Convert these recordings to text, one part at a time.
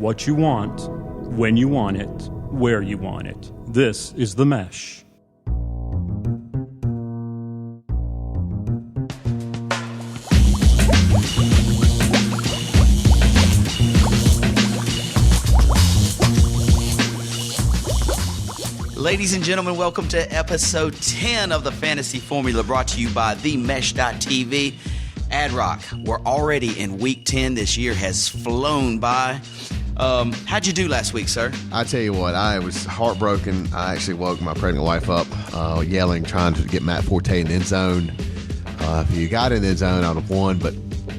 what you want, when you want it, where you want it. This is The Mesh. Ladies and gentlemen, welcome to episode 10 of the Fantasy Formula, brought to you by TheMesh.tv. AdRock, we're already in week 10. This year has flown by. How'd you do last week, sir? I tell you what, I was heartbroken. I actually woke my pregnant wife up yelling, trying to get Matt Forte in the end zone. If he got in the end zone, I would have won, but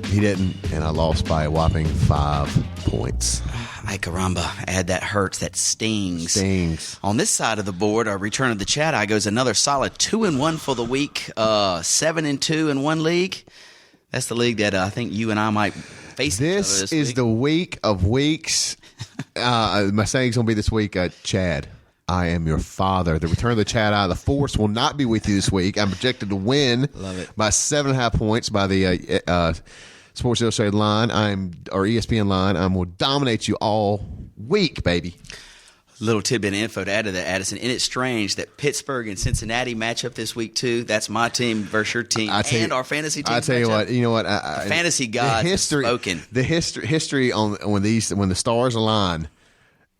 he didn't, and I lost by a whopping 5 points. Ay, caramba. Add that hurts, that stings. Stings. On this side of the board, our return of the chat eye goes another solid 2-1 for the week, 7-2 in one league. That's the league that I think you and I might face each other This is week. the week of weeks. My saying's going to be this week, Chad, I am your father. The return of the Chad eye, the force will not be with you this week. I'm projected to win by 7.5 points by the Sports Illustrated line, or ESPN line. I will dominate you all week, baby. Little tidbit of info to add to that, Addison. Isn't it strange that Pittsburgh and Cincinnati match up this week, too? That's my team versus your team and our fantasy team. I tell you what, the fantasy gods have spoken. The history on when the stars align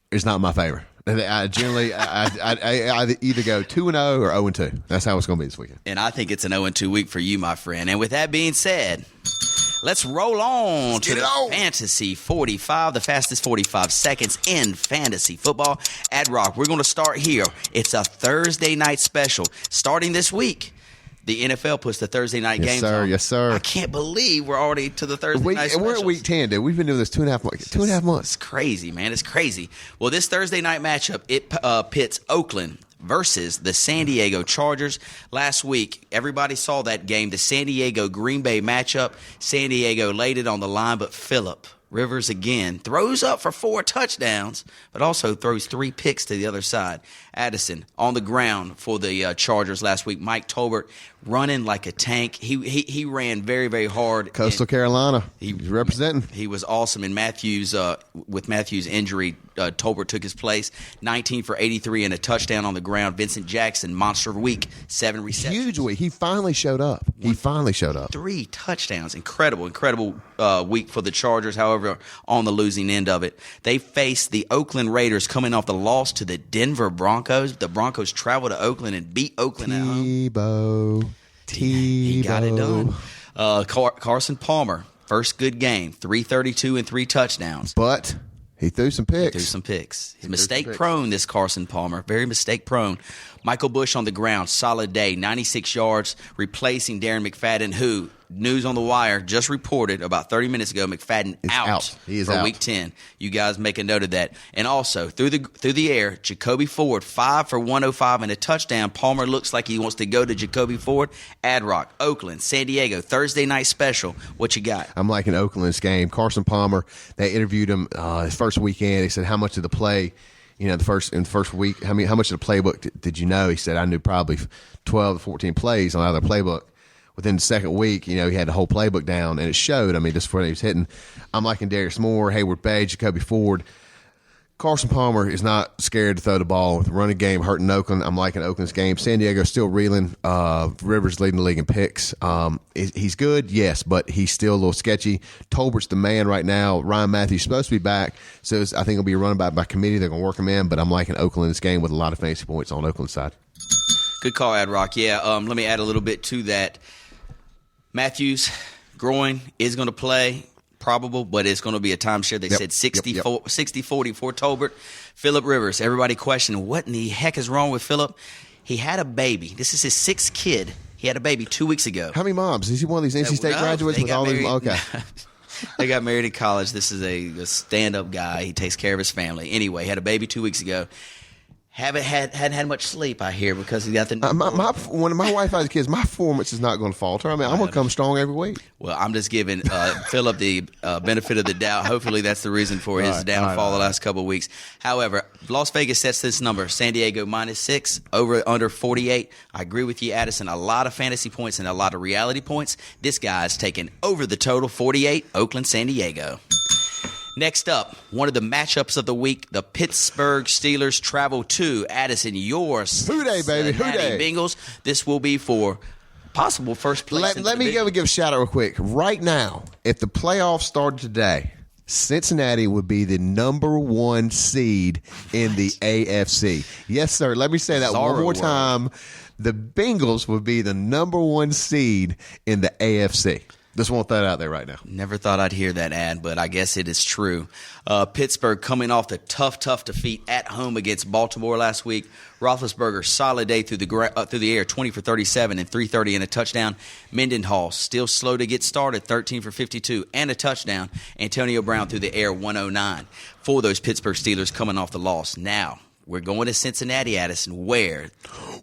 is not my favor. I generally I either go 2-0 or 0-2. That's how it's going to be this weekend. And I think it's an 0-2 week for you, my friend. And with that being said, let's roll on to the Fantasy 45, the fastest 45 seconds in fantasy football. AdRock, we're going to start here. It's a Thursday night special. Starting this week, the NFL puts the Thursday night games on. Yes, sir. I can't believe we're already to the Thursday night specials. We're at week 10, dude. We've been doing this 2.5 months. 2.5 months. It's crazy, man. It's crazy. Well, this Thursday night matchup, it pits Oakland versus the San Diego Chargers. Last week, everybody saw that game, the San Diego-Green Bay matchup. San Diego laid it on the line, but Phillip Rivers again throws up for 4 touchdowns, but also throws 3 picks to the other side. Addison on the ground for the Chargers last week. Mike Tolbert running like a tank. He ran very, very hard. Coastal Carolina. He's representing. He was awesome. And Matthews, with Matthews' injury, Tolbert took his place. 19 for 83 and a touchdown on the ground. Vincent Jackson, monster week, 7 receptions. Huge week. He finally showed up. 3 touchdowns. Incredible week for the Chargers. However, on the losing end of it, they faced the Oakland Raiders coming off the loss to the Denver Broncos. The Broncos traveled to Oakland and beat Oakland at home. He got it done. Carson Palmer, first good game, 332 and 3 touchdowns. But he threw some picks. He's mistake-prone, this Carson Palmer. Very mistake-prone. Michael Bush on the ground, solid day, 96 yards, replacing Darren McFadden, who, news on the wire, just reported about 30 minutes ago, McFadden out. He is for out. Week 10. You guys make a note of that. And also, through the air, Jacoby Ford, 5 for 105 and a touchdown. Palmer looks like he wants to go to Jacoby Ford. AdRock, Oakland, San Diego, Thursday night special. What you got? I'm liking Oakland's game. Carson Palmer, they interviewed him his first weekend. He said, how much of the play, in the first week, how much of the playbook did you know? He said, I knew probably 12 to 14 plays on either playbook. Within the second week, he had the whole playbook down, and it showed. Just before he was hitting. I'm liking Darius Moore, Hayward Bay, Jacoby Ford. Carson Palmer is not scared to throw the ball. With the running game hurting Oakland, I'm liking Oakland's game. San Diego still reeling. Rivers leading the league in picks. He's good, yes, but he's still a little sketchy. Tolbert's the man right now. Ryan Matthews supposed to be back, so I think he'll be a running back by committee. They're going to work him in, but I'm liking Oakland's game with a lot of fantasy points on Oakland's side. Good call, AdRock. Yeah, let me add a little bit to that. Matthews, groin, is going to play. Probable, but it's going to be a timeshare. They said 60-40 for Tolbert. Phillip Rivers, everybody questioning what in the heck is wrong with Phillip. He had a baby. This is his 6th kid. He had a baby 2 weeks ago. How many moms? Is he one of these NC State graduates with all these? Okay. They got married in college. This is a stand-up guy. He takes care of his family. Anyway, had a baby 2 weeks ago. Hadn't had much sleep, I hear, because he got the when my wife has kids, my performance is not going to falter. I'm going to come strong every week. Well, I'm just giving Phillip the benefit of the doubt. Hopefully, that's the reason for his downfall the last couple of weeks. However, Las Vegas sets this number: San Diego -6, over under 48. I agree with you, Addison. A lot of fantasy points and a lot of reality points. This guy's taking over the total 48. Oakland, San Diego. Next up, one of the matchups of the week, the Pittsburgh Steelers travel to Addison, your Who dey, baby? Who Cincinnati dey? Bengals. This will be for possible first place. Let me give a shout out real quick. Right now, if the playoffs started today, Cincinnati would be the number 1 seed in the AFC. Yes, sir. Let me say that one more time. The Bengals would be the number 1 seed in the AFC. Just want that out there right now. Never thought I'd hear that ad, but I guess it is true. Pittsburgh coming off the tough defeat at home against Baltimore last week. Roethlisberger, solid day through the air, 20 for 37 and 330 and a touchdown. Mendenhall, still slow to get started, 13 for 52 and a touchdown. Antonio Brown through the air, 109 for those Pittsburgh Steelers coming off the loss. Now, we're going to Cincinnati, Addison, where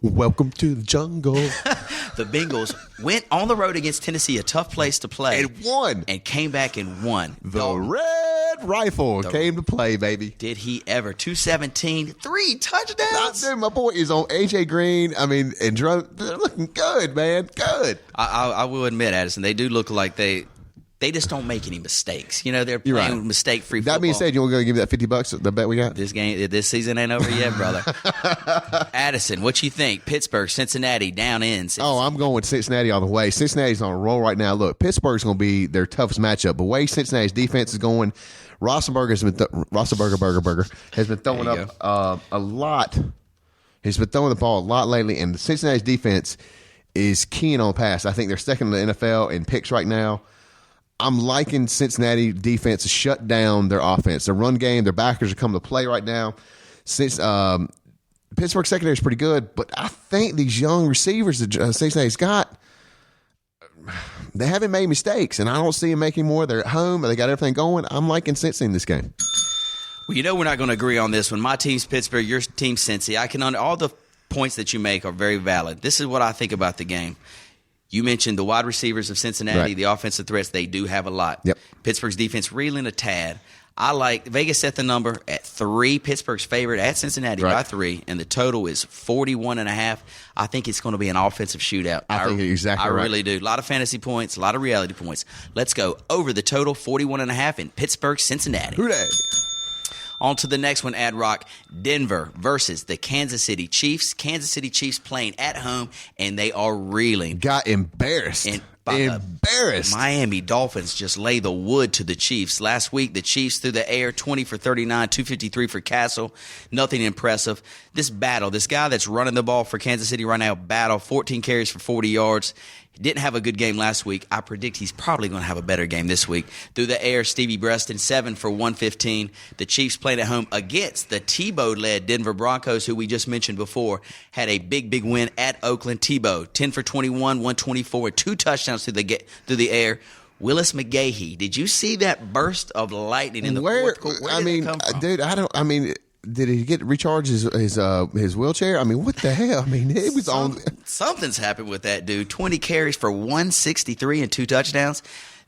Welcome to the jungle. the Bengals went on the road against Tennessee, a tough place to play. And won. And came back and won. The Red Rifle came to play, baby. Did he ever? 217, 3 touchdowns. Dude, my boy is on A.J. Green. I mean, and Drum. They're looking good, man. Good. I will admit, Addison, they do look like they just don't make any mistakes. You know, they're playing right. mistake-free football. That being said, you want to go give me that $50, the bet we got? This season ain't over yet, brother. Addison, what you think? Pittsburgh, Cincinnati, down in. Oh, I'm going with Cincinnati all the way. Cincinnati's on a roll right now. Look, Pittsburgh's going to be their toughest matchup. The way Cincinnati's defense is going, Roethlisberger has been throwing up a lot. He's been throwing the ball a lot lately, and Cincinnati's defense is keen on pass. I think they're second in the NFL in picks right now. I'm liking Cincinnati defense to shut down their offense. Their run game, their backers are coming to play right now. Since Pittsburgh secondary is pretty good, but I think these young receivers that Cincinnati's got, they haven't made mistakes, and I don't see them making more. They're at home. They got everything going. I'm liking Cincy in this game. Well, you know we're not going to agree on this one. My team's Pittsburgh, your team's Cincy. All the points that you make are very valid. This is what I think about the game. You mentioned the wide receivers of Cincinnati, right. The offensive threats. They do have a lot. Yep. Pittsburgh's defense reeling a tad. I like Vegas set the number at 3. Pittsburgh's favorite at Cincinnati by 3, and the total is 41.5. I think it's going to be an offensive shootout. I think you're exactly right. I really do. A lot of fantasy points, a lot of reality points. Let's go over the total, 41.5 in Pittsburgh, Cincinnati. Who dey? On to the next one, Ad Rock. Denver versus the Kansas City Chiefs. Kansas City Chiefs playing at home, and they are reeling. Got embarrassed. Embarrassed. Miami Dolphins just lay the wood to the Chiefs. Last week, the Chiefs through the air, 20 for 39, 253 for Castle. Nothing impressive. This guy that's running the ball for Kansas City right now, 14 carries for 40 yards. Didn't have a good game last week. I predict he's probably going to have a better game this week. Through the air, Stevie Breaston, 7 for 115. The Chiefs playing at home against the Tebow-led Denver Broncos, who we just mentioned before, had a big win at Oakland. Tebow, 10 for 21, 124, 2 touchdowns through the air. Willis McGahee, did you see that burst of lightning in the fourth quarter? Where did it come from? Dude, did he recharge his wheelchair? I mean, what the hell? I mean, it was on. Something's happened with that dude. 20 carries for 163 and 2 touchdowns.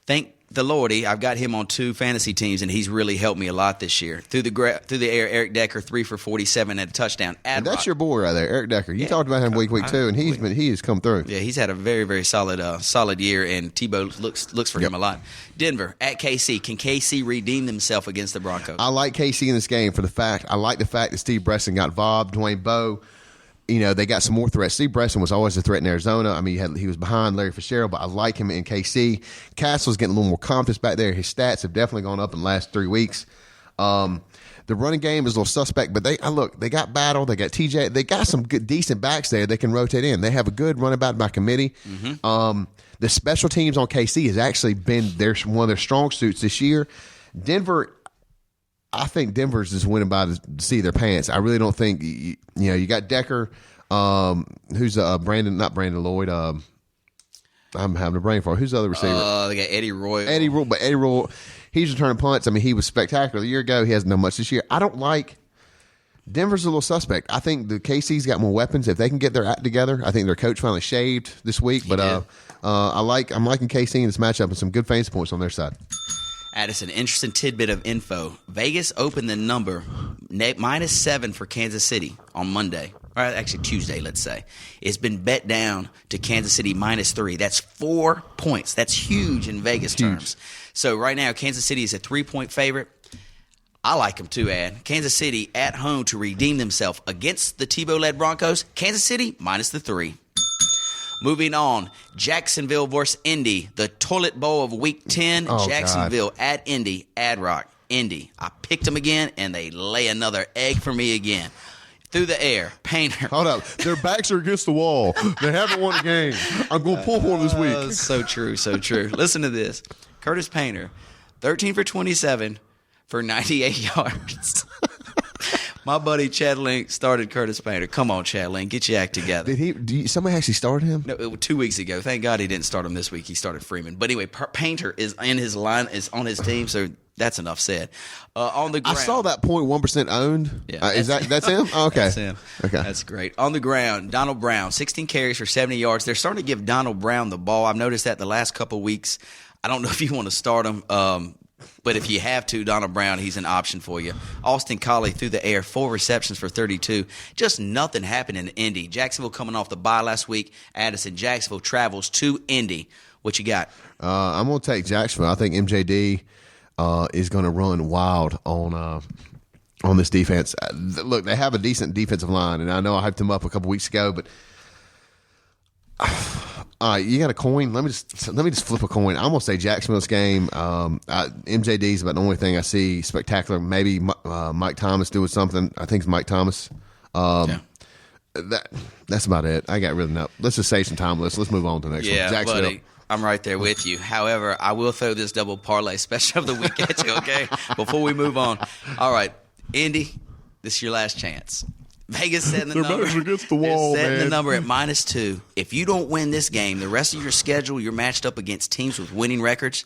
Thank the Lordy, I've got him on 2 fantasy teams, and he's really helped me a lot this year. Through the air, Eric Decker, 3 for 47 and a touchdown. And that's your boy right there, Eric Decker. You talked about him week 2, and he has come through. Yeah, he's had a very, very solid year, and Tebow looks for him a lot. Denver at KC. Can KC redeem themselves against the Broncos? I like KC in this game I like the fact that Steve Bresson got involved, Dwayne Bowe. You know, they got some more threats. Steve Bresson was always a threat in Arizona. I mean, he was behind Larry Fitzgerald, but I like him in KC. Castle's getting a little more confidence back there. His stats have definitely gone up in the last 3 weeks. The running game is a little suspect, but they got Battle, they got TJ, they got some good, decent backs there they can rotate in. They have a good running back by committee. Mm-hmm. The special teams on KC has actually been one of their strong suits this year. I think Denver's just winning by the seat of their pants. I really don't think you got Decker, who's not Brandon Lloyd. I'm having a brain fart. Who's the other receiver? They got Eddie Royal. Eddie Royal, he's returning punts. I mean, he was spectacular a year ago. He hasn't done much this year. I don't like Denver's a little suspect. I think the KC's got more weapons. If they can get their act together, I think their coach finally shaved this week. But I'm liking KC in this matchup and some good fantasy points on their side. Addison, interesting tidbit of info. Vegas opened the number -7 for Kansas City on Monday. or actually Tuesday, let's say, it's been bet down to Kansas City -3. That's 4 points. That's huge in Vegas terms. So right now, Kansas City is a 3-point favorite. I like them too, Ad. Kansas City at home to redeem themselves against the Tebow-led Broncos. Kansas City -3. Moving on, Jacksonville versus Indy, the toilet bowl of Week 10. Oh, Jacksonville God. at Indy, Ad Rock, Indy. I picked them again, and they lay another egg for me again. Through the air, Painter. Hold up. Their backs are against the wall. They haven't won a game. I'm going to pull for them this week. So true, so true. Listen to this. Curtis Painter, 13 for 27 for 98 yards. My buddy Chad Link started Curtis Painter. Come on, Chad Link, get your act together. Somebody actually started him? No, 2 weeks ago. Thank God he didn't start him this week. He started Freeman. But anyway, Painter is in his line, is on his team, so that's enough said. On the ground, I saw that 0.1% owned. Yeah, that's him? Oh, okay. That's him. Okay. That's great. On the ground, Donald Brown, 16 carries for 70 yards. They're starting to give Donald Brown the ball. I've noticed that the last couple of weeks. I don't know if you want to start him, but if you have to, Donald Brown, he's an option for you. Austin Collie through the air, 4 receptions for 32. Just nothing happened in Indy. Jacksonville coming off the bye last week. Addison, Jacksonville travels to Indy. What you got? I'm going to take Jacksonville. I think MJD is going to run wild on this defense. Look, they have a decent defensive line, and I know I hyped them up a couple weeks ago, but you got a coin? Let me just flip a coin. I'm gonna say Jacksonville's game. MJD is about the only thing I see spectacular. Maybe Mike Thomas doing something. I think it's Mike Thomas. That's about it. I got really nothing. Let's just save some time. Let's move on to the next one. Jacksonville. Buddy. I'm right there with you. However, I will throw this double parlay special of the week at you, okay? Before we move on. All right, Indy, this is your last chance. Vegas setting the number. Against the wall, They're setting man. the number at -2. If you don't win this game, the rest of your schedule, you're matched up against teams with winning records.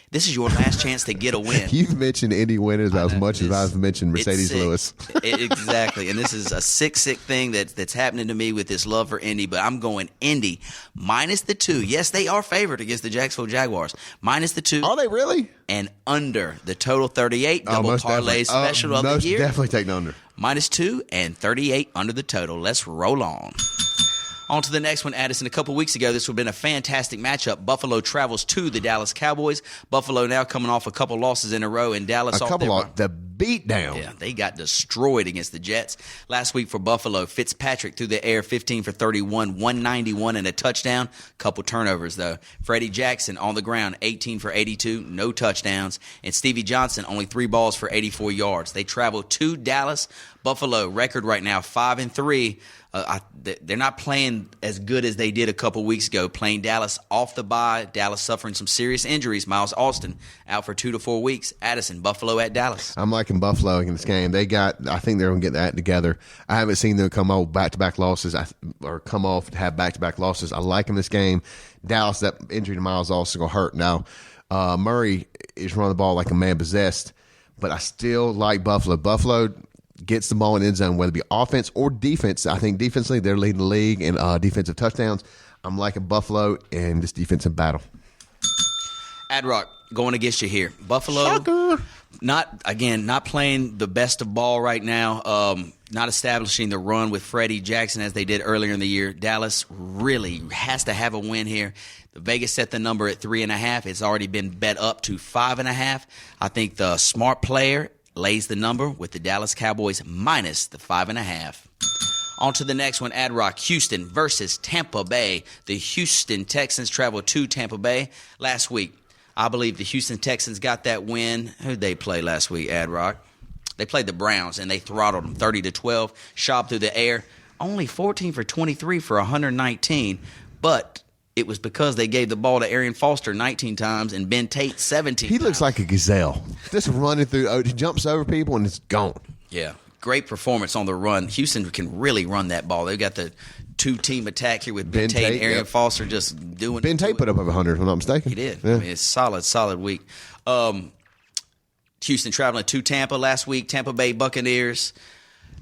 This is your last chance to get a win. You've mentioned Indy winners about as much as I've mentioned Mercedes sick. Lewis. Exactly. And this is a sick thing that's happening to me with this love for Indy. But I'm going Indy -2. Yes, they are favored against the Jacksonville Jaguars. -2. Are they really? And under the total 38 double parlay special of the year. Definitely take the under. -2 and 38 under the total. Let's roll on. On to the next one, Addison. A couple weeks ago, this would have been a fantastic matchup. Buffalo travels to the Dallas Cowboys. Buffalo now coming off a couple losses in a row, and Dallas The beat down. Yeah, they got destroyed against the Jets. Last week for Buffalo, Fitzpatrick through the air, 15 for 31, 191 and a touchdown. Couple turnovers, though. Freddie Jackson on the ground, 18 for 82, no touchdowns. And Stevie Johnson, only 3 balls for 84 yards. They travel to Dallas. Buffalo, record right now, 5-3. They're not playing as good as they did a couple weeks ago, playing Dallas off the bye. Dallas suffering some serious injuries. Miles Austin out for 2 to 4 weeks. Addison, Buffalo at Dallas. I'm liking Buffalo in this game. I think they're going to get that together. I haven't seen them come off back-to-back losses or come off to have back-to-back losses. I like them this game. Dallas, that injury to Miles Austin is going to hurt. Now, Murray is running the ball like a man possessed, but I still like Buffalo. Buffalo gets the ball in the end zone, whether it be offense or defense. I think defensively they're leading the league in defensive touchdowns. I'm liking Buffalo in this defensive battle. Ad-Rock, going against you here. Buffalo, Sucker. not playing the best of ball right now, not establishing the run with Freddie Jackson as they did earlier in the year. Dallas really has to have a win here. The Vegas set the number at 3.5. It's already been bet up to 5.5. I think the smart player lays the number with the Dallas Cowboys minus the 5.5. On to the next one, Ad-Rock, Houston versus Tampa Bay. The Houston Texans traveled to Tampa Bay last week. I believe the Houston Texans got that win. Who'd they play last week, Ad-Rock? They played the Browns, and they throttled them 30-12. Schaub through the air, only 14 for 23 for 119, but it was because they gave the ball to Arian Foster 19 times and Ben Tate 17 He times. looks like a gazelle. Just running through. He jumps over people and it's gone. Yeah, great performance on the run. Houston can really run that ball. They've got the 2-team attack here with Ben Tate and Arian yep. Foster just doing Ben Tate put up over 100, if I'm not mistaken. He did. Yeah. I mean, it's solid week. Houston traveling to Tampa last week. Tampa Bay Buccaneers.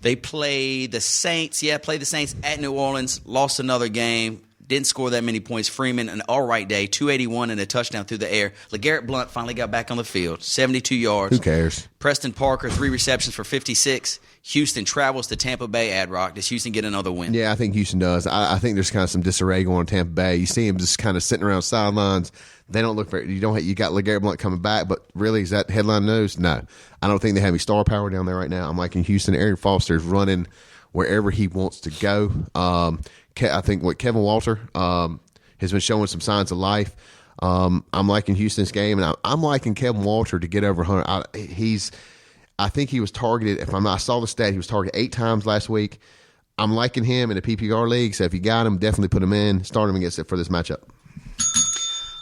They play the Saints. Yeah, play the Saints at New Orleans. Lost another game. didn't score that many points. Freeman, an all-right day, 281 and a touchdown through the air. LeGarrette Blount finally got back on the field, 72 yards. Who cares? Preston Parker, 3 receptions for 56. Houston travels to Tampa Bay, Ad-Rock. Does Houston get another win? Yeah, I think Houston does. I think there's kind of some disarray going on in Tampa Bay. You see him just kind of sitting around sidelines. They don't look very. You got LeGarrette Blount coming back, but really, is that headline news? No, I don't think they have any star power down there right now. I'm liking Houston. Arian Foster is running wherever he wants to go. I think Kevin Walter has been showing some signs of life. I'm liking Houston's game, and I'm liking Kevin Walter to get over 100. I think he was targeted. I saw the stat, he was targeted 8 times last week. I'm liking him in a PPR league, so if you got him, definitely put him in. Start him against it for this matchup.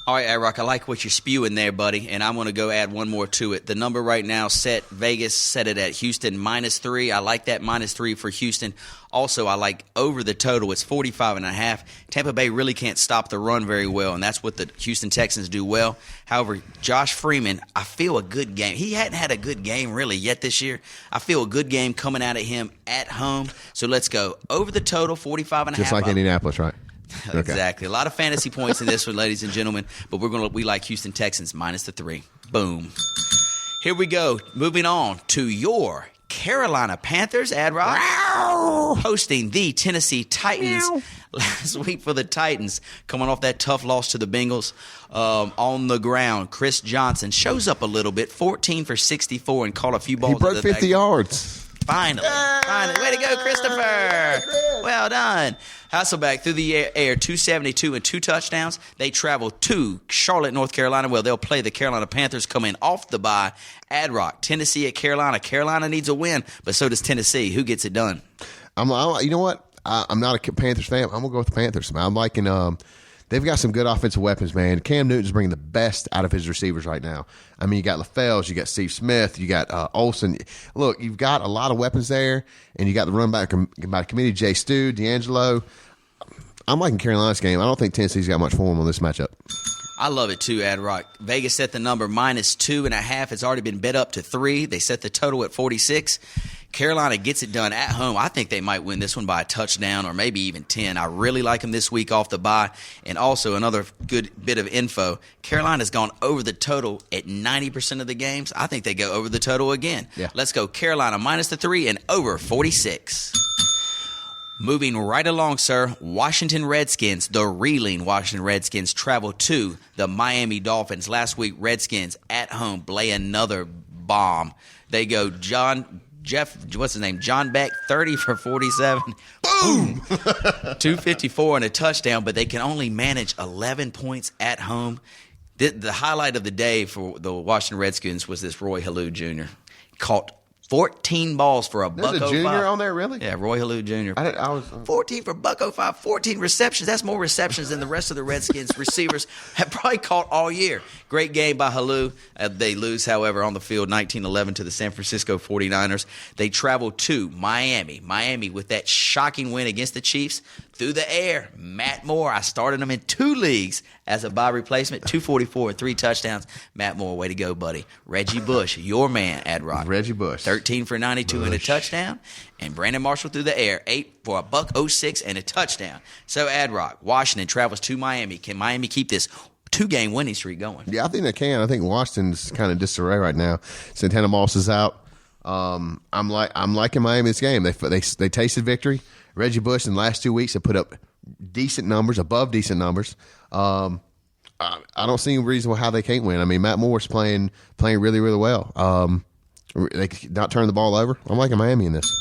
All right, Ad-Rock, I like what you're spewing there, buddy, and I'm going to go add one more to it. The number right now set, Vegas set it at Houston -3. I like that -3 for Houston. Also, I like over the total. It's 45.5. Tampa Bay really can't stop the run very well, and that's what the Houston Texans do well. However, Josh Freeman, I feel a good game. He hadn't had a good game really yet this year. I feel a good game coming out of him at home. So let's go over the total, 45.5. Just like Indianapolis, right? Okay. Exactly. A lot of fantasy points in this one, ladies and gentlemen. But we like Houston Texans -3. Boom. Here we go. Moving on to your Carolina Panthers, Ad-Rock, hosting the Tennessee Titans. Last week for the Titans, coming off that tough loss to the Bengals. On the ground, Chris Johnson shows up a little bit, 14 for 64, and caught a few balls. He broke 50 yards. Finally. Way to go, Christopher. Well done. Hasselbeck through the air, 272 and 2 touchdowns. They travel to Charlotte, North Carolina, where they'll play the Carolina Panthers coming off the bye. Ad-Rock, Tennessee at Carolina. Carolina needs a win, but so does Tennessee. Who gets it done? You know what? I'm not a Panthers fan. I'm going to go with the Panthers. I'm liking they've got some good offensive weapons, man. Cam Newton's bringing the best out of his receivers right now. I mean, you got LaFell, you got Steve Smith, you got Olsen. Look, you've got a lot of weapons there, and you got the run back by committee, Jay Stu, D'Angelo. I'm liking Carolina's game. I don't think Tennessee's got much for them on this matchup. I love it too, Ad-Rock. Vegas set the number -2.5. It's already been bet up to 3. They set the total at 46. Carolina gets it done at home. I think they might win this one by a touchdown or maybe even 10. I really like them this week off the bye. And also another good bit of info, Carolina's gone over the total at 90% of the games. I think they go over the total again. Yeah. Let's go Carolina -3 and over 46. Moving right along, sir, Washington Redskins, the reeling Washington Redskins, travel to the Miami Dolphins. Last week, Redskins at home lay another bomb. They go John Beck, 30 for 47. Boom! 254 and a touchdown, but they can only manage 11 points at home. The highlight of the day for the Washington Redskins was this Roy Halou Jr. Caught 14 balls for a buck. There's a junior on there, really? Yeah, Roy Halou Jr. I was 14 for $1.05, 14 receptions. That's more receptions than the rest of the Redskins receivers have probably caught all year. Great game by Halou. They lose, however, on the field 19-11 to the San Francisco 49ers. They travel to Miami. Miami with that shocking win against the Chiefs. Through the air, Matt Moore. I started him in 2 leagues as a bye replacement, 244 and 3 touchdowns. Matt Moore, way to go, buddy. Reggie Bush, your man, Ad-Rock. Reggie Bush. 13 for 92 and a touchdown. And Brandon Marshall through the air, 8 for $1.06 and a touchdown. So, Ad-Rock, Washington travels to Miami. Can Miami keep this 2-game winning streak going? Yeah, I think they can. I think Washington's kind of disarray right now. Santana Moss is out. I'm liking Miami this game. They tasted victory. Reggie Bush in the last 2 weeks have put up decent numbers, above decent numbers. I don't see any reason how they can't win. I mean, Matt Moore's playing really, really well. They not turn the ball over. I'm liking Miami in this.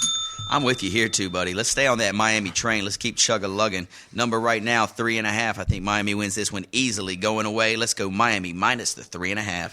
I'm with you here too, buddy. Let's stay on that Miami train. Let's keep chug-a-lugging. Number right now, 3.5. I think Miami wins this one easily going away. Let's go Miami -3.5.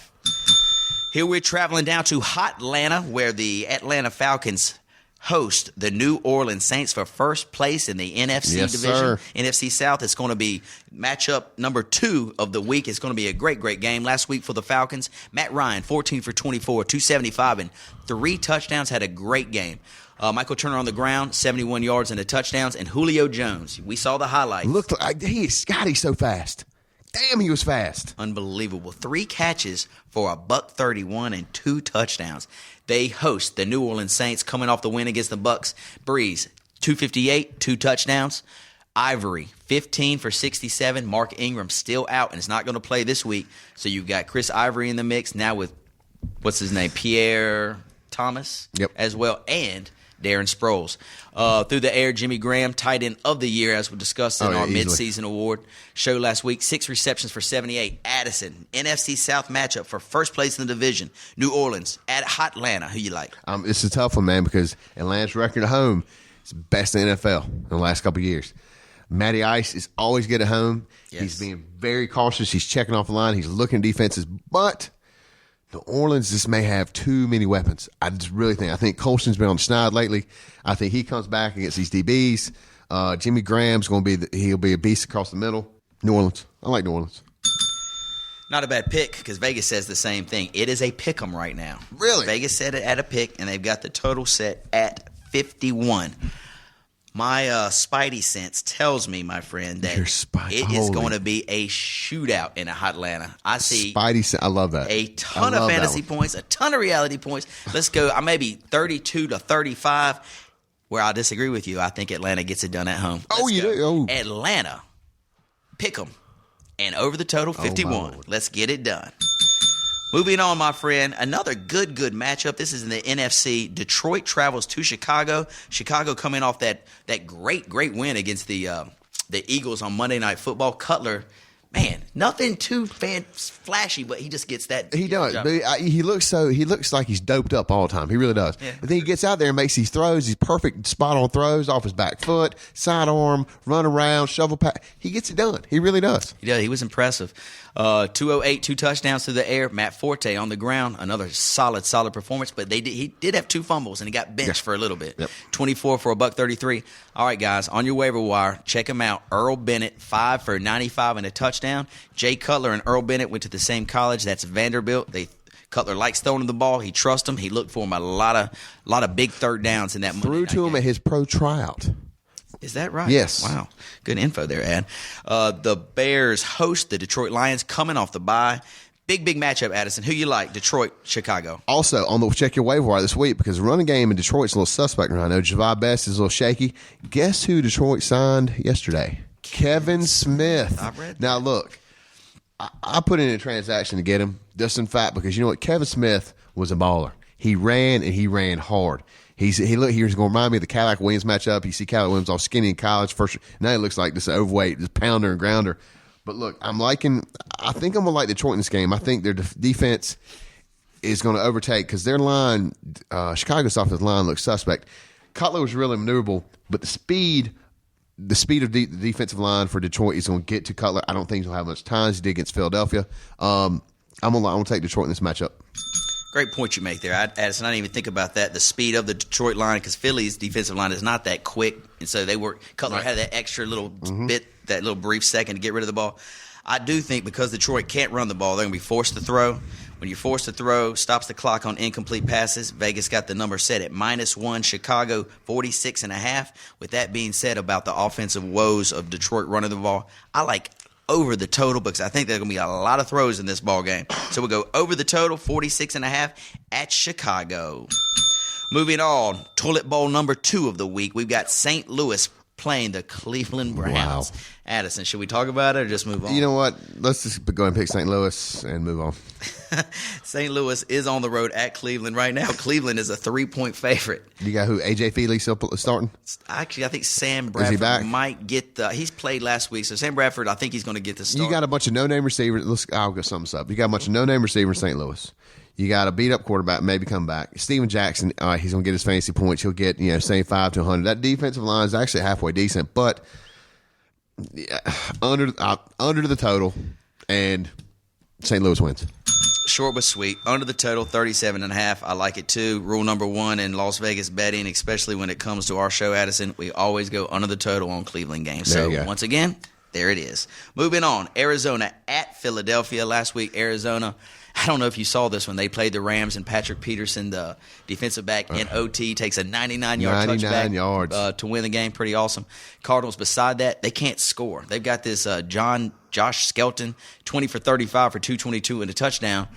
Here we're traveling down to hot Atlanta, where the Atlanta Falcons host the New Orleans Saints for first place in the NFC division. Sir. NFC South. It's going to be matchup number 2 of the week. It's going to be a great, great game. Last week for the Falcons, Matt Ryan, 14 for 24, 275, and 3 touchdowns. Had a great game. Michael Turner on the ground, 71 yards and a touchdowns. And Julio Jones, we saw the highlights. Looked like he's so fast. Damn, he was fast. Unbelievable. 3 catches for $131 and 2 touchdowns. They host the New Orleans Saints coming off the win against the Bucks. Breeze, 258, 2 touchdowns. Ivory, 15 for 67. Mark Ingram still out and is not going to play this week. So you've got Chris Ivory in the mix now with, what's his name, Pierre Thomas as well, and Darren Sproles. Through the air, Jimmy Graham, tight end of the year, as we discussed in our midseason award show last week. 6 receptions for 78. Addison, NFC South matchup for first place in the division. New Orleans at Atlanta. Who you like? It's a tough one, man, because Atlanta's record at home is best in the NFL in the last couple of years. Matty Ice is always good at home. Yes. He's being very cautious. He's checking off the line. He's looking at defenses. But New Orleans just may have too many weapons. I just really think. I think Colston's been on the snide lately. I think he comes back against these DBs. Jimmy Graham's going to be he'll be a beast across the middle. New Orleans. I like New Orleans. Not a bad pick because Vegas says the same thing. It is a pick 'em right now. Really? Vegas set it at a pick, and they've got the total set at 51. My spidey sense tells me, my friend, that it is going to be a shootout in Atlanta. I see spidey sense. I love that. A ton of fantasy points, a ton of reality points. Let's go. I may be 32-35. Where I disagree with you, I think Atlanta gets it done at home. You do? Oh. Atlanta, pick 'em, and over the total 51. Let's get it done. Moving on, my friend, another good matchup. This is in the NFC. Detroit travels to Chicago. Chicago coming off that great win against the Eagles on Monday Night Football. Cutler, man, nothing too flashy, but he just gets that. He does. But he looks like he's doped up all the time. He really does. Yeah. But then he gets out there and makes these throws, these perfect spot-on throws off his back foot, sidearm, run around, shovel pass. He gets it done. He really does. He does. He was impressive. 208, 2 touchdowns through the air. Matt Forte on the ground, another solid performance. But he did have 2 fumbles, and he got benched for a little bit. Yep. 24 for $133. All right, guys, on your waiver wire, check him out. Earl Bennett, 5 for 95 and a touchdown. Jay Cutler and Earl Bennett went to the same college. That's Vanderbilt. Cutler likes throwing the ball. He trusts him. He looked for him a lot of big third downs in that Monday night threw to him game. at his pro tryout. Is that right? Yes. Wow. Good info there, Ad. The Bears host the Detroit Lions coming off the bye. Big matchup, Addison. Who you like? Detroit, Chicago. Also, check your waiver wire this week because the running game in Detroit's a little suspect right now. Javon Best is a little shaky. Guess who Detroit signed yesterday? Kevin Smith. I read that. Now, look, I put in a transaction to get him just in fact because you know what? Kevin Smith was a baller. He ran and he ran hard. He's going to remind me of the Cadillac Williams matchup. You see Cadillac Williams all skinny in college. First, now he looks like this overweight, this pounder and grounder. But look, I think I'm going to like Detroit in this game. I think their defense is going to overtake because their line, Chicago's offensive line looks suspect. Cutler was really maneuverable, but the speed of the defensive line for Detroit is going to get to Cutler. I don't think he's going to have much time as he did against Philadelphia. I'm going to take Detroit in this matchup. Great point you make there, Addison. I didn't even think about that. The speed of the Detroit line, because Philly's defensive line is not that quick, and so Cutler had that extra little bit, that little brief second to get rid of the ball. I do think because Detroit can't run the ball, they're going to be forced to throw. When you're forced to throw, stops the clock on incomplete passes. Vegas got the number set at -1. Chicago 46.5. With that being said about the offensive woes of Detroit running the ball, I like over the total because I think there's going to be a lot of throws in this ball game. So we'll go over the total, 46.5 at Chicago. Moving on, toilet bowl number 2 of the week. We've got St. Louis playing the Cleveland Browns. Wow. Addison, should we talk about it or just move on? You know what? Let's just go and pick St. Louis and move on. St. Louis is on the road at Cleveland right now. Cleveland is a 3-point favorite. You got who? A.J. Feely still starting? Actually, I think Sam Bradford might get he's played last week, so Sam Bradford, I think he's going to get the start. You got a bunch of no-name receivers. I'll go sum this up. You got a bunch of no-name receivers in St. Louis. You got a beat-up quarterback, maybe come back. Steven Jackson, he's going to get his fantasy points. He'll get, 75 to 100. That defensive line is actually halfway decent, but under the total, and St. Louis wins. Short but sweet. Under the total, 37.5. I like it too. Rule number 1 in Las Vegas betting, especially when it comes to our show, Addison, we always go under the total on Cleveland games. So once again, there it is. Moving on, Arizona at Philadelphia. Last week, Arizona, I don't know if you saw this when they played the Rams, and Patrick Peterson, the defensive back in OT, takes a 99-yard touchback to win the game. Pretty awesome. Cardinals, beside that, they can't score. They've got this Josh Skelton, 20 for 35 for 222 and a touchdown.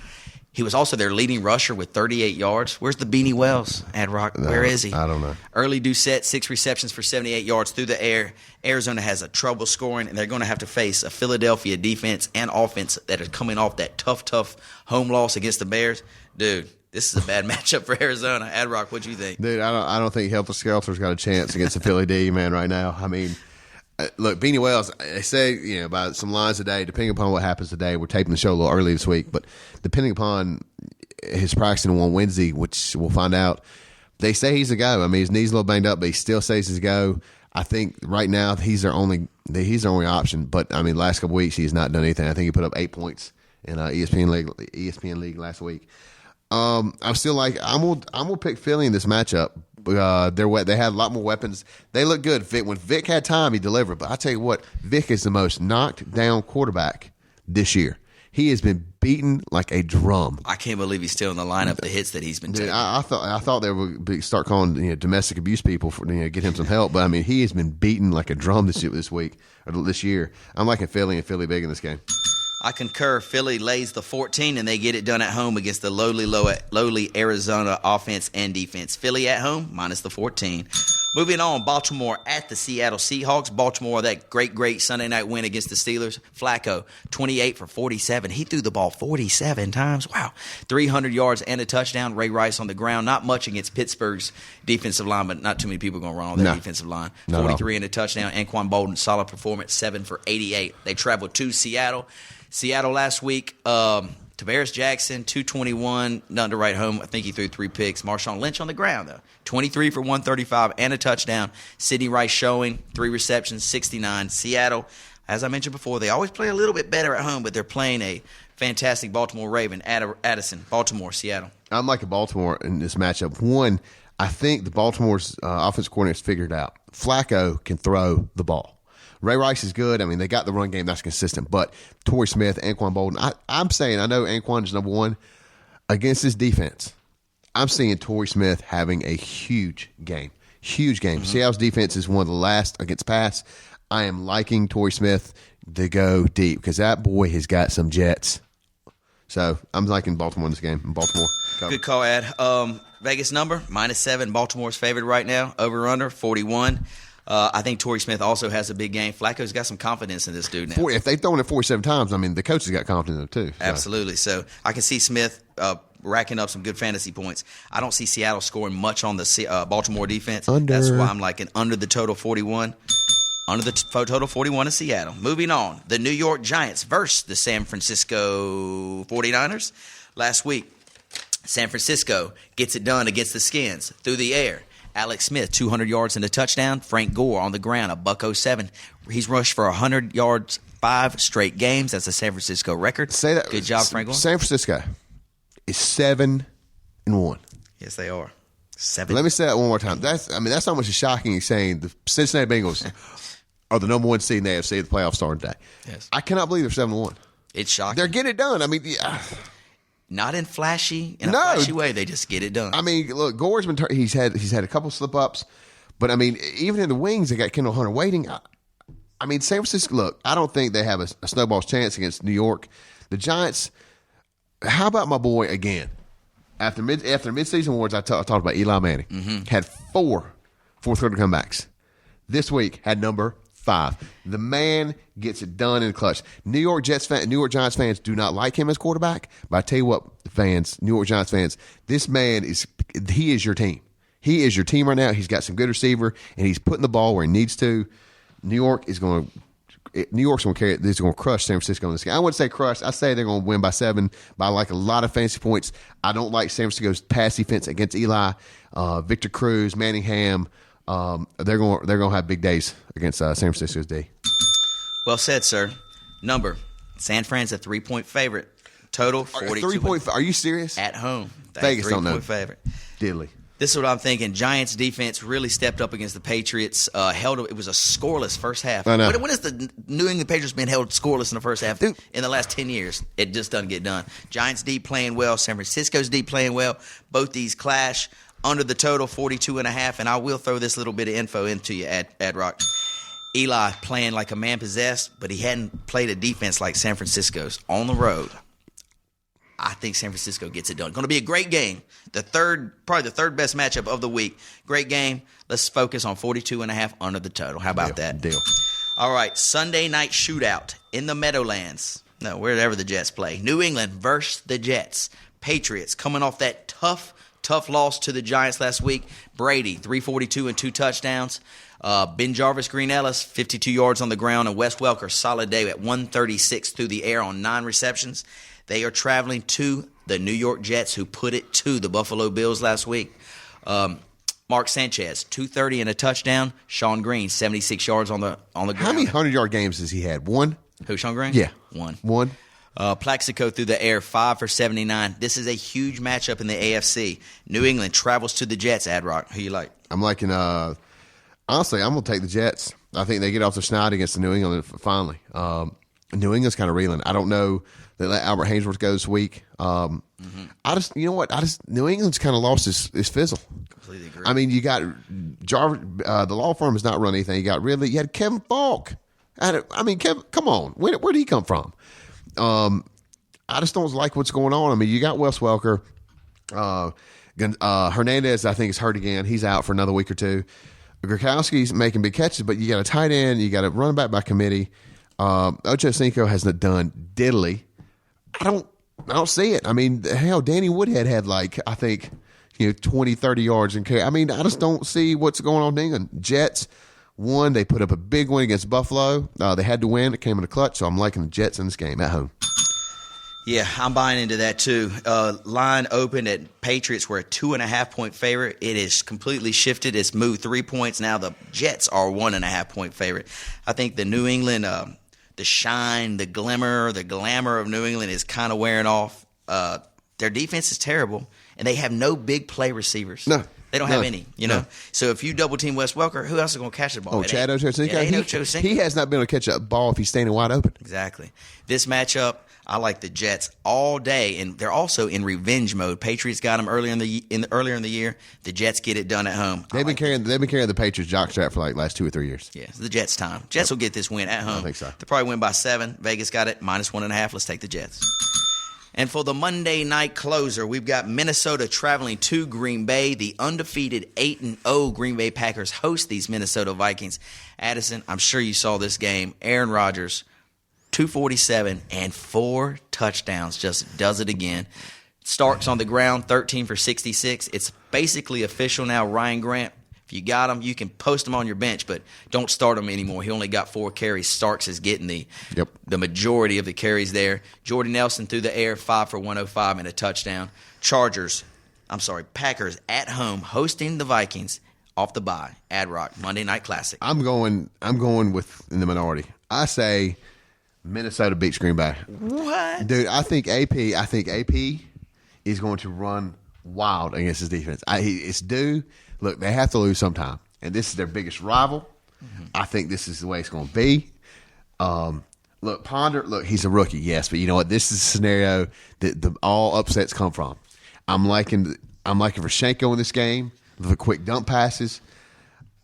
He was also their leading rusher with 38 yards. Where's the Beanie Wells, Ad Rock? Where is he? I don't know. Early Doucette, 6 receptions for 78 yards through the air. Arizona has a trouble scoring, and they're going to have to face a Philadelphia defense and offense that are coming off that tough home loss against the Bears. Dude, this is a bad matchup for Arizona. Ad Rock, what do you think? Dude, I don't think Helter Skelter's got a chance against the Philly D, man, right now. I mean, look, Beanie Wells, they say, about some lines today, depending upon what happens today, we're taping the show a little early this week, but depending upon his practicing on Wednesday, which we'll find out, they say he's a go. I mean, his knee's a little banged up, but he still says he's a go. I think right now he's their only option, but I mean, last couple weeks he's not done anything. I think he put up 8 points in ESPN League last week. I'm still like I'm gonna pick Philly in this matchup. They had a lot more weapons. They look good. When Vic had time, he delivered. But I tell you what, Vic is the most knocked down quarterback this year. He has been beaten like a drum. I can't believe he's still in the lineup. The hits that he's been taking. I thought they would start calling domestic abuse people for get him some help. But I mean, he has been beaten like a drum this week or this year. I'm liking Philly and Philly big in this game. I concur. Philly lays the 14, and they get it done at home against the lowly Arizona offense and defense. Philly at home, minus the 14. Moving on, Baltimore at the Seattle Seahawks. Baltimore, that great Sunday night win against the Steelers. Flacco, 28 for 47. He threw the ball 47 times. Wow. 300 yards and a touchdown. Ray Rice on the ground. Not much against Pittsburgh's defensive line, but not too many people going to run on their defensive line. 43 and a touchdown. Anquan Bolden, solid performance, 7 for 88. They traveled to Seattle. Seattle last week, Tavares Jackson, 221, none to write home. I think he threw 3 picks. Marshawn Lynch on the ground, though. 23 for 135 and a touchdown. Sidney Rice showing 3 receptions, 69. Seattle, as I mentioned before, they always play a little bit better at home, but they're playing a fantastic Baltimore Raven. Addison, Baltimore, Seattle. I'm liking Baltimore in this matchup. One, I think the Baltimore's offensive coordinator's figured out Flacco can throw the ball. Ray Rice is good. I mean, they got the run game that's consistent. But Torrey Smith, Anquan Bolden, I'm saying, I know Anquan is number one against this defense. I'm seeing Torrey Smith having a huge game. Huge game. Mm-hmm. Seattle's defense is one of the last against pass. I am liking Torrey Smith to go deep because that boy has got some jets. So I'm liking Baltimore in this game. Baltimore. Cover. Good call, Ad. Vegas number, -7. Baltimore's favored right now. Over-under, 41. I think Torrey Smith also has a big game. Flacco's got some confidence in this dude now. If they've thrown it 47 times, I mean, the coach has got confidence in it too. So. Absolutely. So I can see Smith racking up some good fantasy points. I don't see Seattle scoring much on the Baltimore defense. That's why I'm liking under the total 41. Under the total 41 in Seattle. Moving on, the New York Giants versus the San Francisco 49ers. Last week, San Francisco gets it done against the Skins through the air. Alex Smith, 200 yards and a touchdown. Frank Gore on the ground, $107. He's rushed for 100 yards 5 straight games. That's a San Francisco record. Say that. Good job, Frank Gore. San Francisco is 7-1. Yes, they are. 7. Let me say that one more time. That's not much as shocking as saying the Cincinnati Bengals are the number 1 seed in the AFC at the playoff starting day. Yes. I cannot believe they're 7-1. It's shocking. They're getting it done. I mean, yeah. Not in a flashy way. They just get it done. I mean, look, Gore's been he's had a couple slip ups, but I mean, even in the wings, they got Kendall Hunter waiting. I mean, San Francisco. Look, I don't think they have a snowball's chance against New York. The Giants. How about my boy again? After midseason awards, I talked about Eli Manning. Mm-hmm. Had 4 fourth-quarter comebacks. This week had number 5. The man gets it done in the clutch. New York Giants fans do not like him as quarterback, but I tell you what, New York Giants fans, this man is your team. He is your team right now. He's got some good receiver, and he's putting the ball where he needs to. New York's going to carry it. They're going to crush San Francisco in this game. I wouldn't say crush. I say they're going to win by 7, but I like a lot of fantasy points. I don't like San Francisco's pass defense against Eli, Victor Cruz, Manningham. They're going to have big days against San Francisco's D. Well said, sir. Number, San Fran's a 3-point favorite. Total 42. Are you serious? At home. Vegas don't know. 3-point favorite. Diddly. This is what I'm thinking. Giants defense really stepped up against the Patriots. It was a scoreless first half. I know. When has the New England Patriots been held scoreless in the first half? Dude. In the last 10 years. It just doesn't get done. Giants D playing well. San Francisco's D playing well. Both these clash under the total 42.5. And I will throw this little bit of info into you, Ad Rock. Eli playing like a man possessed, but he hadn't played a defense like San Francisco's on the road. I think San Francisco gets it done. Going to be a great game. Probably the third best matchup of the week. Great game. Let's focus on 42.5 under the total. How about that? Deal. All right, Sunday night shootout in the Meadowlands. No, wherever the Jets play. New England versus the Jets. Patriots coming off that tough loss to the Giants last week. Brady, 342 and 2 touchdowns. Ben Jarvis, Green Ellis, 52 yards on the ground. And Wes Welker, solid day at 136 through the air on 9 receptions. They are traveling to the New York Jets, who put it to the Buffalo Bills last week. Mark Sanchez, 230 and a touchdown. Sean Green, 76 yards on the ground. How many 100-yard games has he had? One? Who, Sean Green? Yeah. One. Plaxico through the air, 5 for 79. This is a huge matchup in the AFC. New England travels to the Jets, Ad-Rock. Who you like? I'm liking, honestly, I'm going to take the Jets. I think they get off their snide against the New England finally. New England's kind of reeling. I don't know. They let Albert Haynesworth go this week. I just, you know what? New England's kind of lost his fizzle. Completely agree. I mean, you got Jarvis, the law firm has not run anything. You had Kevin Falk. Kevin, come on. Where did he come from? I just don't like what's going on. I mean, you got Wes Welker. Hernandez, I think, is hurt again. He's out for another week or two. Gronkowski's making big catches, but you got a tight end. You got a running back by committee. Ocho Cinco hasn't done diddly. I don't see it. I mean, hell, Danny Woodhead had 20, 30 yards in carry. I mean, I just don't see what's going on in England. Jets won. They put up a big win against Buffalo. They had to win. It came in the clutch, so I'm liking the Jets in this game at home. Yeah, I'm buying into that too. Line opened at Patriots were a 2.5-point favorite. It is completely shifted. It's moved 3 points. Now the Jets are 1.5-point favorite. I think the New England, the shine, the glimmer, the glamour of New England is kind of wearing off. Their defense is terrible, and they have no big play receivers. No. They don't have any, know. So if you double-team Wes Welker, who else is going to catch the ball? Chad Ochocinco? He has not been able to catch a ball if he's standing wide open. Exactly. This matchup, I like the Jets all day, and they're also in revenge mode. Patriots got them earlier in the year. The Jets get it done at home. They've been carrying the Patriots jockstrap for last 2 or 3 years. Yeah, it's the Jets' time. Jets will get this win at home. I think so. They'll probably win by 7. Vegas got it -1.5. Let's take the Jets. And for the Monday night closer, we've got Minnesota traveling to Green Bay. The undefeated 8-0 Green Bay Packers host these Minnesota Vikings. Addison, I'm sure you saw this game. Aaron Rodgers, 247 and 4 touchdowns, just does it again. Starks on the ground, 13 for 66. It's basically official now. Ryan Grant, if you got him, you can post him on your bench, but don't start him anymore. He only got 4 carries. Starks is getting the majority of the carries there. Jordy Nelson through the air, 5 for 105 and a touchdown. Packers at home hosting the Vikings off the bye. Ad-Rock, Monday Night Classic. I'm going with in the minority. I say Minnesota beats Green Bay. What? Dude, I think AP is going to run wild against his defense. It's due. Look, they have to lose sometime, and this is their biggest rival. Mm-hmm. I think this is the way it's going to be. Look, Ponder, he's a rookie, yes, but you know what? This is a scenario that all upsets come from. I'm liking Rashenko in this game, the quick dump passes.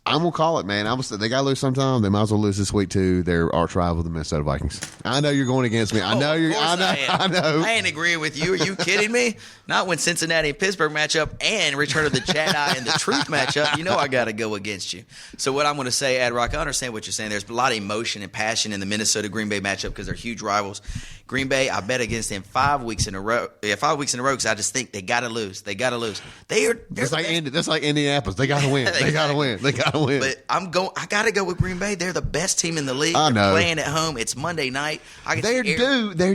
I'm going to call it, man. They got to lose sometime. They might as well lose this week, too. Their arch rival, the Minnesota Vikings. I know you're going against me. I know. I ain't agreeing with you. Are you kidding me? Not when Cincinnati and Pittsburgh match up and Return of the Jedi and the Truth matchup. You know I got to go against you. So what I'm going to say, Ad-Rock, I understand what you're saying. There's a lot of emotion and passion in the Minnesota-Green Bay matchup because they're huge rivals. Green Bay, I bet against them 5 weeks in a row. Yeah, 5 weeks in a row because I just think they got to lose. They're That's like Indianapolis. They got to win. They got to win. They got to win. But I got to go with Green Bay. They're the best team in the league. I know. They're playing at home. It's Monday night. They're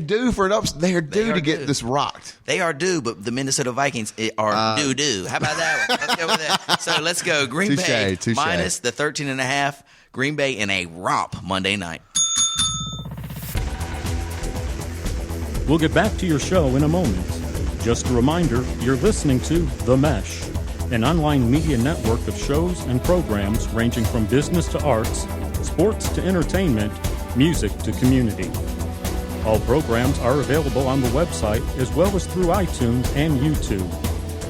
due for an upset. They're due to get this rocked. They are due, but the Minnesota Vikings are due. How about that one? Let's go with that. So let's go. Green Bay minus the 13.5. Green Bay in a romp Monday night. We'll get back to your show in a moment. Just a reminder, you're listening to The Mesh, an online media network of shows and programs ranging from business to arts, sports to entertainment, music to community. All programs are available on the website as well as through iTunes and YouTube.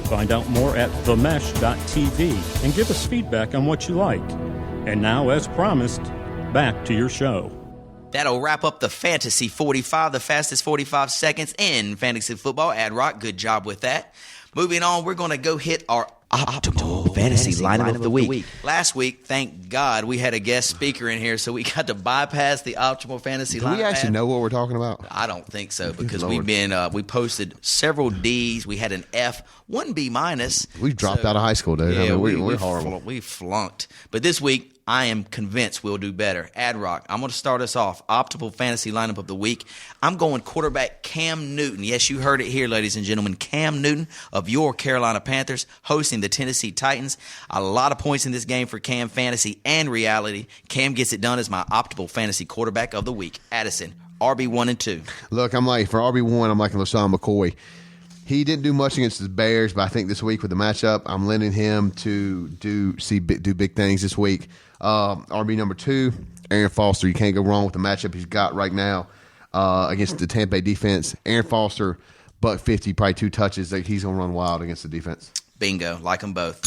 Find out more at themesh.tv and give us feedback on what you like. And now, as promised, back to your show. That'll wrap up the Fantasy 45, the fastest 45 seconds in fantasy football. Ad Rock, good job with that. Moving on, we're going to go hit our optimal fantasy lineup of the week. Last week, thank God, we had a guest speaker in here, so we got to bypass the optimal fantasy lineup. Do we actually know what we're talking about? I don't think so, because we posted several D's. We had an F, one B minus. We've dropped out of high school, dude. Yeah, we're horrible. We flunked. But this week, I am convinced we'll do better. Ad Rock, I'm going to start us off. Optimal fantasy lineup of the week. I'm going quarterback Cam Newton. Yes, you heard it here, ladies and gentlemen. Cam Newton of your Carolina Panthers hosting the Tennessee Titans. A lot of points in this game for Cam fantasy and reality. Cam gets it done as my optimal fantasy quarterback of the week. Addison, RB1 and 2. Look, I'm like, for RB1, I'm liking LaShawn McCoy. He didn't do much against the Bears, but I think this week with the matchup, I'm lending him to do big things this week. RB number 2, Aaron Foster. You can't go wrong with the matchup he's got right now against the Tampa Bay defense. Aaron Foster, $150, probably 2 touches. He's going to run wild against the defense. Bingo. Like them both.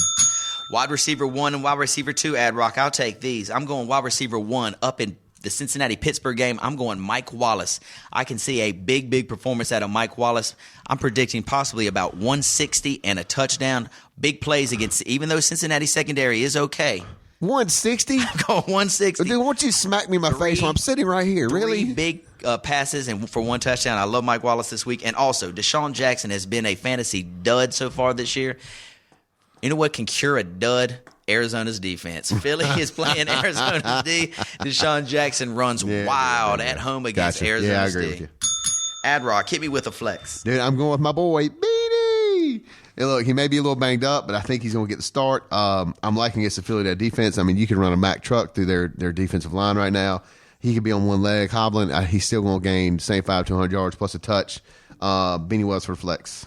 Wide receiver 1 and wide receiver 2, Ad Rock. I'll take these. I'm going wide receiver 1 up in the Cincinnati-Pittsburgh game. I'm going Mike Wallace. I can see a big performance out of Mike Wallace. I'm predicting possibly about 160 and a touchdown. Big plays against, even though Cincinnati secondary is okay. 160? I'm going 160. Dude, won't you smack me in my face while I'm sitting right here? Really? 3 big passes and for 1 touchdown. I love Mike Wallace this week. And also, Deshaun Jackson has been a fantasy dud so far this year. You know what can cure a dud? Arizona's defense. Philly is playing Arizona's D. Deshaun Jackson runs wild at home against Arizona's agree D. with you. Ad Rock, hit me with a flex. Dude, I'm going with my boy, Beanie. And look, he may be a little banged up, but I think he's going to get the start. I'm liking against the Philly defense. I mean, you can run a Mack truck through their defensive line right now. He could be on one leg, hobbling. He's still going to gain the same 5 to 100 yards plus a touch. Beanie Wells for flex.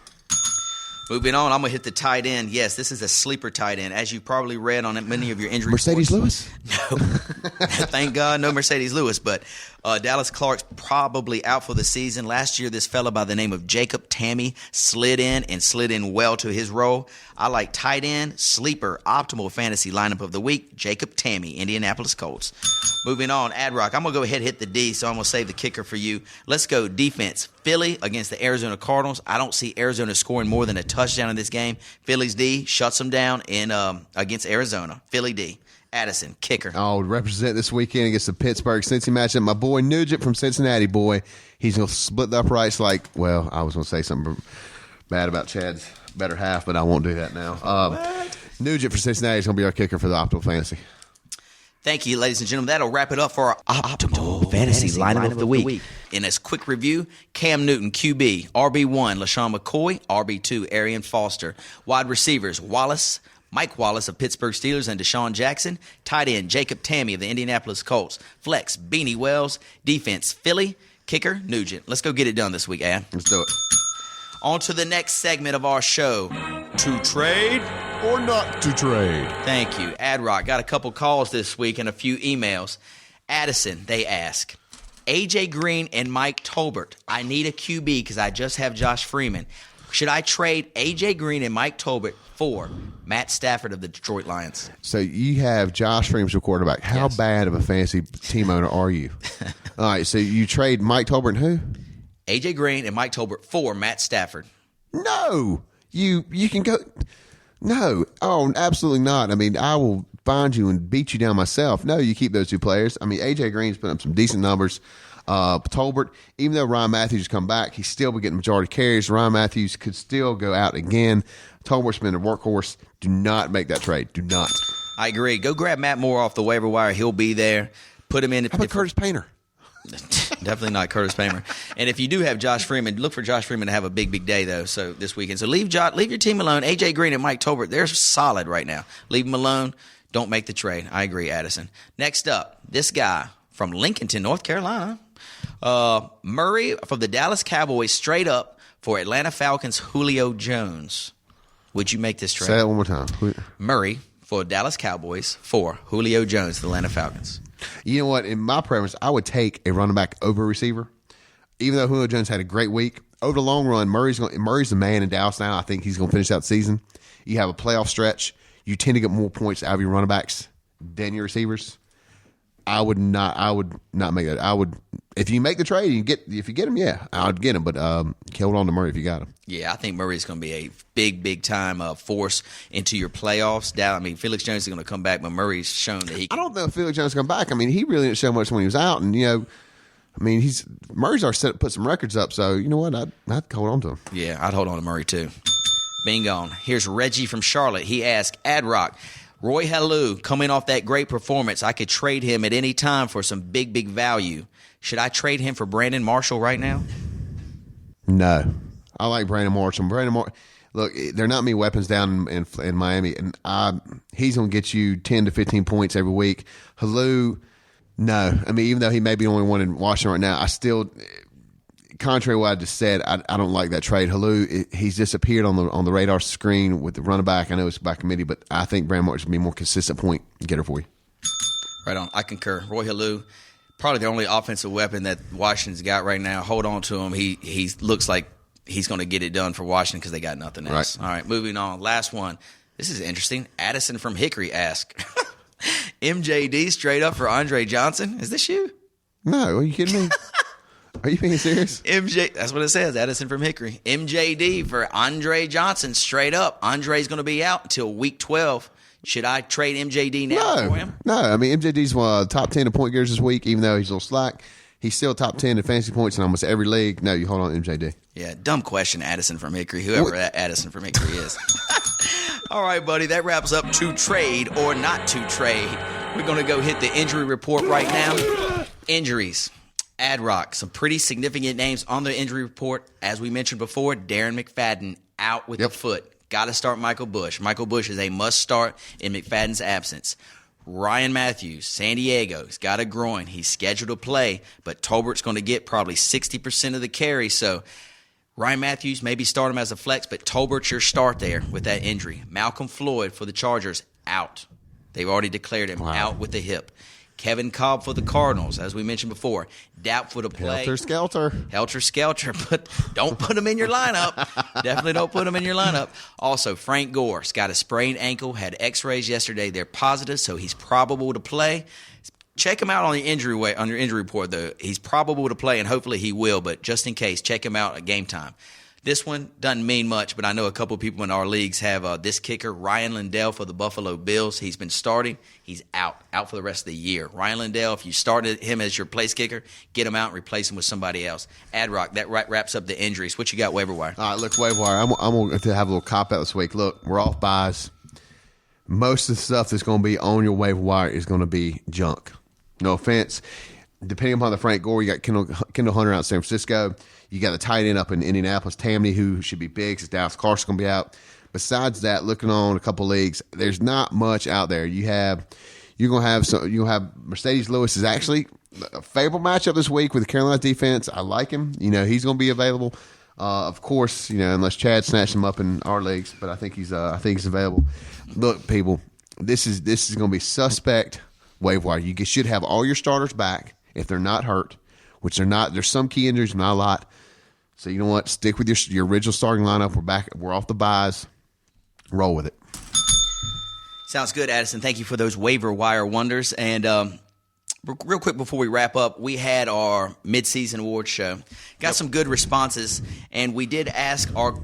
Moving on, I'm going to hit the tight end. Yes, this is a sleeper tight end. As you probably read on many of your injury Mercedes reports. Lewis? No. Thank God, no Mercedes Lewis. But Dallas Clark's probably out for the season. Last year, this fella by the name of Jacob Tamme slid in well to his role. I like tight end, sleeper, optimal fantasy lineup of the week, Jacob Tamme, Indianapolis Colts. Moving on, Ad Rock, I'm going to go ahead and hit the D, so I'm going to save the kicker for you. Let's go defense. Philly against the Arizona Cardinals. I don't see Arizona scoring more than a touchdown in this game. Philly's D shuts them down against Arizona. Philly D. Addison, kicker. I'll represent this weekend against the Pittsburgh-Cincy matchup. My boy Nugent from Cincinnati, boy. He's going to split the uprights I was going to say something bad about Chad's better half, but I won't do that now. Nugent for Cincinnati is going to be our kicker for the optimal fantasy. Thank you, ladies and gentlemen. That'll wrap it up for our optimal fantasy lineup of the week. In a quick review, Cam Newton, QB, RB1, LaShawn McCoy, RB2, Arian Foster. Wide receivers, Mike Wallace of Pittsburgh Steelers and Deshaun Jackson. Tight end, Jacob Tamme of the Indianapolis Colts. Flex, Beanie Wells. Defense, Philly. Kicker, Nugent. Let's go get it done this week, Ad. Let's do it. On to the next segment of our show. To trade Or not to trade. Thank you. Ad Rock, got a couple calls this week and a few emails. Addison, they ask, AJ Green and Mike Tolbert. I need a QB because I just have Josh Freeman. Should I trade AJ Green and Mike Tolbert for Matt Stafford of the Detroit Lions? So you have Josh Freeman as your quarterback. How bad of a fantasy team owner are you? All right, so you trade Mike Tolbert and who? AJ Green and Mike Tolbert for Matt Stafford. No. You can go. No. Oh, absolutely not. I mean, I will find you and beat you down myself. No, you keep those 2 players. I mean, AJ Green's put up some decent numbers. Tolbert, even though Ryan Matthews has come back, he's still been getting majority of carries. Ryan Matthews could still go out again. Tolbert's been a workhorse. Do not make that trade. Do not. I agree. Go grab Matt Moore off the waiver wire. He'll be there. Put him in. How about Curtis Painter? Definitely not Curtis Painter. And if you do have Josh Freeman, look for Josh Freeman to have a big day, though, so this weekend. So leave your team alone. AJ Green and Mike Tolbert, they're solid right now. Leave them alone. Don't make the trade. I agree, Addison. Next up, this guy from Lincolnton, North Carolina. Murray from the Dallas Cowboys straight up for Atlanta Falcons Julio Jones. Would you make this trade? Say that one more time. Murray for Dallas Cowboys for Julio Jones, the Atlanta Falcons. You know what? In my preference, I would take a running back over a receiver. Even though Julio Jones had a great week, over the long run, Murray's the man in Dallas now. I think he's going to finish out the season. You have a playoff stretch. You tend to get more points out of your running backs than your receivers. I would not make that. I would, if you make the trade, if you get him, yeah, I'd get him. But hold on to Murray if you got him. Yeah, I think Murray's going to be a big time force into your playoffs. I mean, Felix Jones is going to come back, but Murray's shown that he can. I don't know if Felix Jones come back. I mean, he really didn't show much when he was out, and I mean, Murray's already put some records up. So you know what, I'd hold on to him. Yeah, I'd hold on to Murray too. Being gone. Here's Reggie from Charlotte. He asked, Ad Rock, Roy Halou coming off that great performance. I could trade him at any time for some big value. Should I trade him for Brandon Marshall right now? No. I like Brandon Marshall. Look, there are not many weapons down in Miami, and he's going to get you 10 to 15 points every week. Halou, no. I mean, even though he may be the only one in Washington right now, I still, contrary to what I just said, I don't like that trade. Halou, he's disappeared on the radar screen with the running back. I know it's by committee, but I think Brandon Marshall will be a more consistent point getter for you. Right on. I concur. Roy Halou, probably the only offensive weapon that Washington's got right now. Hold on to him. He looks like he's going to get it done for Washington because they got nothing else. Right. All right, moving on. Last one. This is interesting. Addison from Hickory asked, MJD straight up for Andre Johnson. Is this you? No, are you kidding me? Are you being serious? That's what it says. Addison from Hickory. MJD for Andre Johnson straight up. Andre's going to be out until week 12. Should I trade MJD now for him? No. I mean, MJD's top 10 in point getters this week, even though he's a little slack. He's still top 10 in fantasy points in almost every league. No, you hold on to MJD. Yeah, dumb question, Addison from Hickory, whoever Addison from Hickory is. All right, buddy, that wraps up to trade or not to trade. We're going to go hit the injury report right now. Injuries. Ad Rock, some pretty significant names on the injury report. As we mentioned before, Darren McFadden out with the foot. Got to start Michael Bush. Michael Bush is a must start in McFadden's absence. Ryan Matthews, San Diego, he's got a groin. He's scheduled to play, but Tolbert's going to get probably 60% of the carry. So Ryan Matthews, maybe start him as a flex, but Tolbert's your start there with that injury. Malcolm Floyd for the Chargers, out. They've already declared him out with the hip. Kevin Cobb for the Cardinals, as we mentioned before, doubtful to play. Helter Skelter, but don't put him in your lineup. Definitely don't put him in your lineup. Also, Frank Gore's got a sprained ankle, had x-rays yesterday. They're positive, so he's probable to play. Check him out on your injury report, though. He's probable to play, and hopefully he will, but just in case, check him out at game time. This one doesn't mean much, but I know a couple of people in our leagues have this kicker, Ryan Lindell for the Buffalo Bills. He's been starting. He's out for the rest of the year. Ryan Lindell, if you started him as your place kicker, get him out and replace him with somebody else. Ad Rock, that wraps up the injuries. What you got, waiver wire? All right, look, waiver wire. I'm going to have a little cop-out this week. Look, we're off buys. Most of the stuff that's going to be on your waiver wire is going to be junk. No offense. Depending upon the Frank Gore, you got Kendall Hunter out in San Francisco. You got the tight end up in Indianapolis, Tammany, who should be big because Dallas Carson's going to be out. Besides that, looking on a couple leagues, there's not much out there. You're going to have Mercedes Lewis is actually a favorable matchup this week with the Carolina defense. I like him. He's going to be available. Of course, unless Chad snatched him up in our leagues, but I think he's available. Look, people, this is going to be suspect waiver wire. You should have all your starters back if they're not hurt, which they're not. There's some key injuries, not a lot. So you know what? Stick with your original starting lineup. We're back. We're off the buys. Roll with it. Sounds good, Addison. Thank you for those waiver wire wonders. And real quick before we wrap up, we had our midseason awards show. Got some good responses, and we did ask our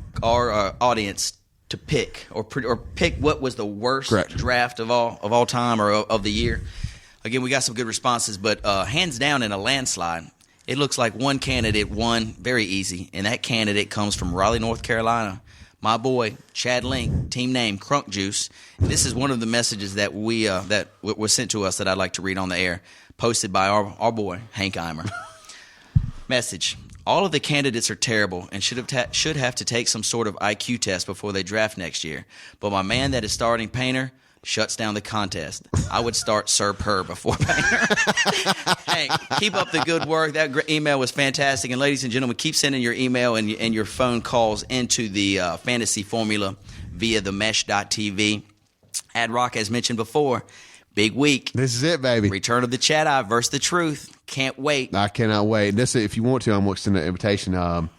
audience to pick or pick what was the worst draft of all time or of the year. Again, we got some good responses, but hands down in a landslide, it looks like one candidate won very easy, and that candidate comes from Raleigh, North Carolina. My boy, Chad Link, team name Crunk Juice. This is one of the messages that that was sent to us that I'd like to read on the air, posted by our boy, Hank Eimer. Message. All of the candidates are terrible and should have to take some sort of IQ test before they draft next year. But my man that is starting Painter shuts down the contest. I would start Sir Purr before Painter. Hey, keep up the good work. That email was fantastic. And ladies and gentlemen, keep sending your email and your phone calls into the fantasy formula via themesh.tv. Ad Rock, as mentioned before, big week. This is it, baby. Return of the Chad-Eye versus the Truth. Can't wait. I cannot wait. This, if you want to, I'm going to send an invitation. Our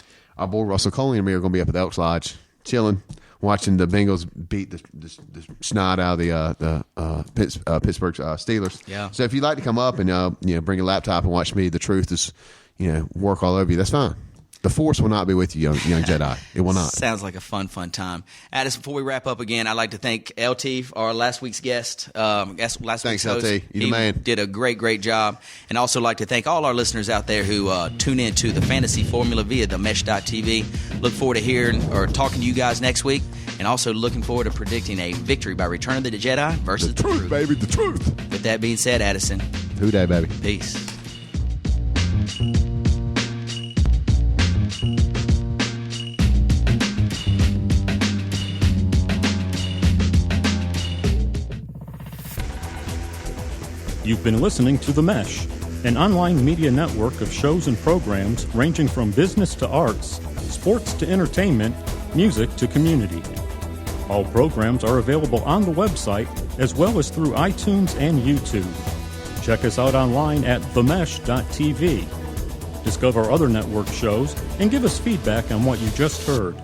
boy Russell Coley and me are going to be up at the Elks Lodge chilling, watching the Bengals beat the snot out of the Pittsburgh Steelers. Yeah. So if you'd like to come up and bring a laptop and watch me, the truth is work all over you. That's fine. The Force will not be with you, young Jedi. It will not. Sounds like a fun time. Addis, before we wrap up again, I'd like to thank LT, our last week's guest. Last Thanks, week's host. LT. You the man. Did a great job. And also like to thank all our listeners out there who tune in to the Fantasy Formula via the Mesh.tv. Look forward to hearing or talking to you guys next week. And also looking forward to predicting a victory by Return of the Jedi versus the Truth. Baby, the truth. With that being said, Addison. Who day, baby? Peace. You've been listening to The Mesh, an online media network of shows and programs ranging from business to arts, sports to entertainment, music to community. All programs are available on the website as well as through iTunes and YouTube. Check us out online at themesh.tv. Discover other network shows and give us feedback on what you just heard.